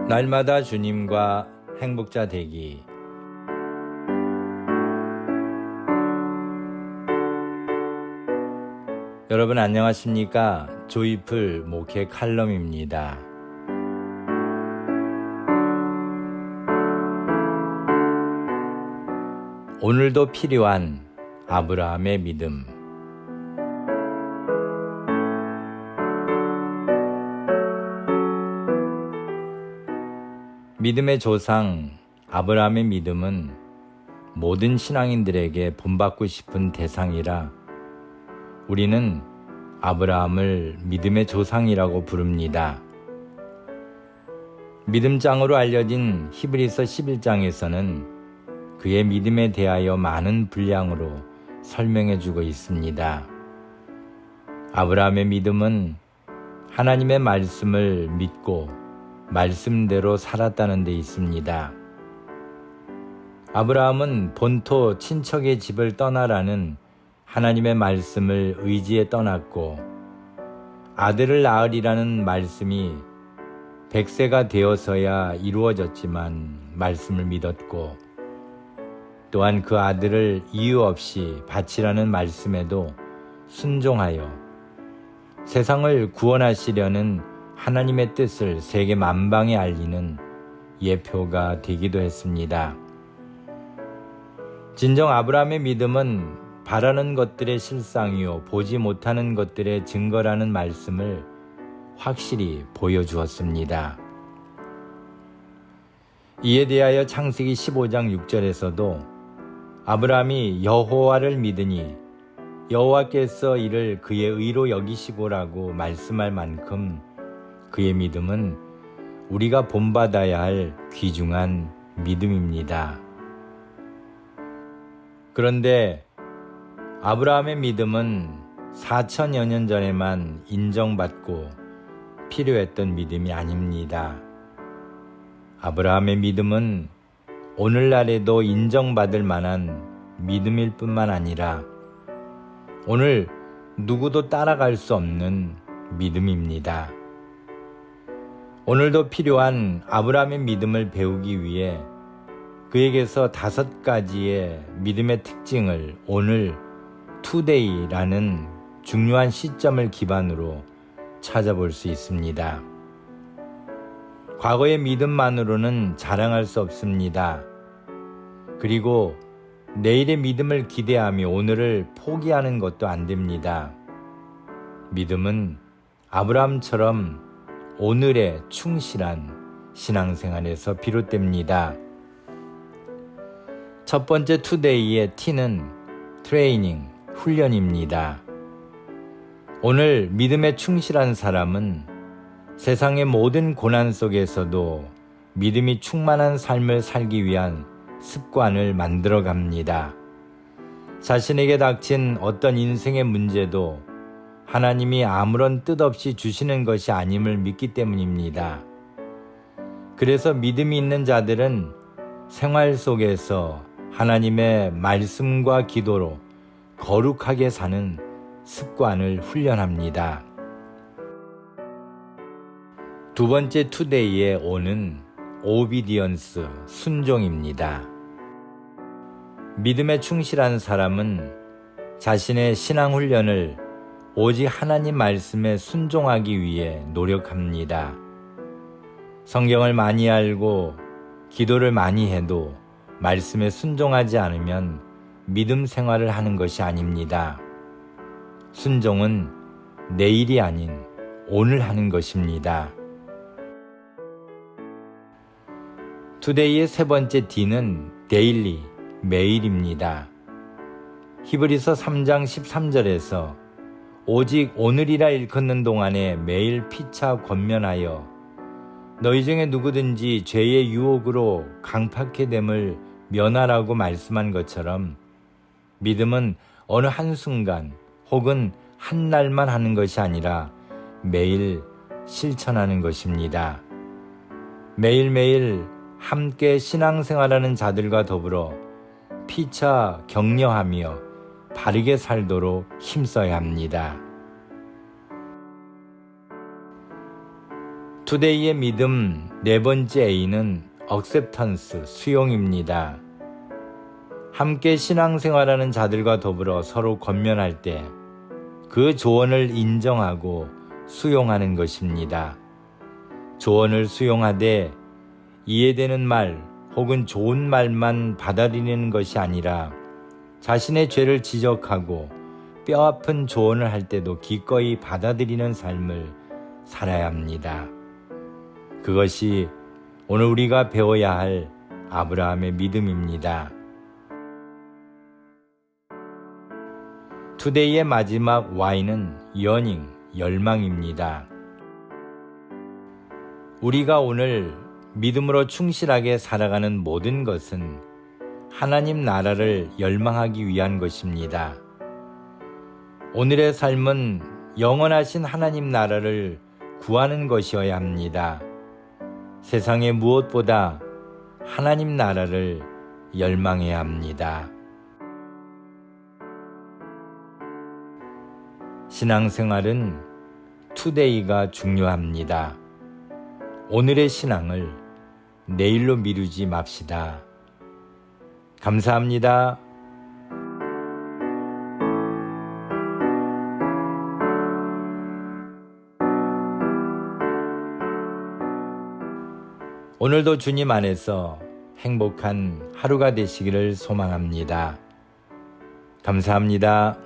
날마다 주님과 행복자 되기. 여러분 안녕하십니까? 조이풀 목회 칼럼입니다. 오늘도 필요한 아브라함의 믿음. 믿음의 조상 아브라함의 믿음은 모든 신앙인들에게 본받고 싶은 대상이라 우리는 아브라함을 믿음의 조상이라고 부릅니다. 믿음장으로 알려진 히브리서 11장에서는 그의 믿음에 대하여 많은 분량으로 설명해주고 있습니다. 아브라함의 믿음은 하나님의 말씀을 믿고 말씀대로 살았다는 데 있습니다. 아브라함은 본토 친척의 집을 떠나라는 하나님의 말씀을 의지해 떠났고 아들을 낳으리라는 말씀이 100세가 되어서야 이루어졌지만 말씀을 믿었고 또한 그 아들을 이유 없이 바치라는 말씀에도 순종하여 세상을 구원하시려는 하나님의 뜻을 세계 만방에 알리는 예표가 되기도 했습니다. 진정 아브라함의 믿음은 바라는 것들의 실상이요 보지 못하는 것들의 증거라는 말씀을 확실히 보여주었습니다. 이에 대하여 창세기 15장 6절에서도 아브라함이 여호와를 믿으니 여호와께서 이를 그의 의로 여기시고라고 말씀할 만큼 그의 믿음은 우리가 본받아야 할 귀중한 믿음입니다. 그런데 아브라함의 믿음은 4천여 년 전에만 인정받고 필요했던 믿음이 아닙니다. 아브라함의 믿음은 오늘날에도 인정받을 만한 믿음일 뿐만 아니라 오늘 누구도 따라갈 수 없는 믿음입니다. 오늘도 필요한 아브라함의 믿음을 배우기 위해 그에게서 5가지의 믿음의 특징을 오늘 투데이라는 중요한 시점을 기반으로 찾아볼 수 있습니다. 과거의 믿음만으로는 자랑할 수 없습니다. 그리고 내일의 믿음을 기대하며 오늘을 포기하는 것도 안 됩니다. 믿음은 아브라함처럼 오늘에 충실한 신앙생활에서 비롯됩니다. 첫 번째 투데이의 T는 트레이닝, 훈련입니다. 오늘 믿음에 충실한 사람은 세상의 모든 고난 속에서도 믿음이 충만한 삶을 살기 위한 습관을 만들어 갑니다. 자신에게 닥친 어떤 인생의 문제도 하나님이 아무런 뜻 없이 주시는 것이 아님을 믿기 때문입니다. 그래서 믿음이 있는 자들은 생활 속에서 하나님의 말씀과 기도로 거룩하게 사는 습관을 훈련합니다. 두 번째 투데이의 O는 오비디언스, 순종입니다. 믿음에 충실한 사람은 자신의 신앙 훈련을 오직 하나님 말씀에 순종하기 위해 노력합니다. 성경을 많이 알고 기도를 많이 해도 말씀에 순종하지 않으면 믿음 생활을 하는 것이 아닙니다. 순종은 내일이 아닌 오늘 하는 것입니다. 투데이의 세 번째 D는 데일리, 매일입니다. 히브리서 3장 13절에서 오직 오늘이라 일컫는 동안에 매일 피차 권면하여 너희 중에 누구든지 죄의 유혹으로 강팍해 됨을 면하라고 말씀한 것처럼 믿음은 어느 한순간 혹은 한 날만 하는 것이 아니라 매일 실천하는 것입니다. 매일매일 함께 신앙생활하는 자들과 더불어 피차 격려하며 바르게 살도록 힘써야 합니다. 투데이의 믿음 네 번째 A는 acceptance, 수용입니다. 함께 신앙생활하는 자들과 더불어 서로 권면할 때 그 조언을 인정하고 수용하는 것입니다. 조언을 수용하되 이해되는 말 혹은 좋은 말만 받아들이는 것이 아니라 자신의 죄를 지적하고 뼈아픈 조언을 할 때도 기꺼이 받아들이는 삶을 살아야 합니다. 그것이 오늘 우리가 배워야 할 아브라함의 믿음입니다. 투데이의 마지막 Y는 yearning, 열망입니다. 우리가 오늘 믿음으로 충실하게 살아가는 모든 것은 하나님 나라를 열망하기 위한 것입니다. 오늘의 삶은 영원하신 하나님 나라를 구하는 것이어야 합니다. 세상의 무엇보다 하나님 나라를 열망해야 합니다. 신앙생활은 투데이가 중요합니다. 오늘의 신앙을 내일로 미루지 맙시다. 감사합니다. 오늘도 주님 안에서 행복한 하루가 되시기를 소망합니다. 감사합니다.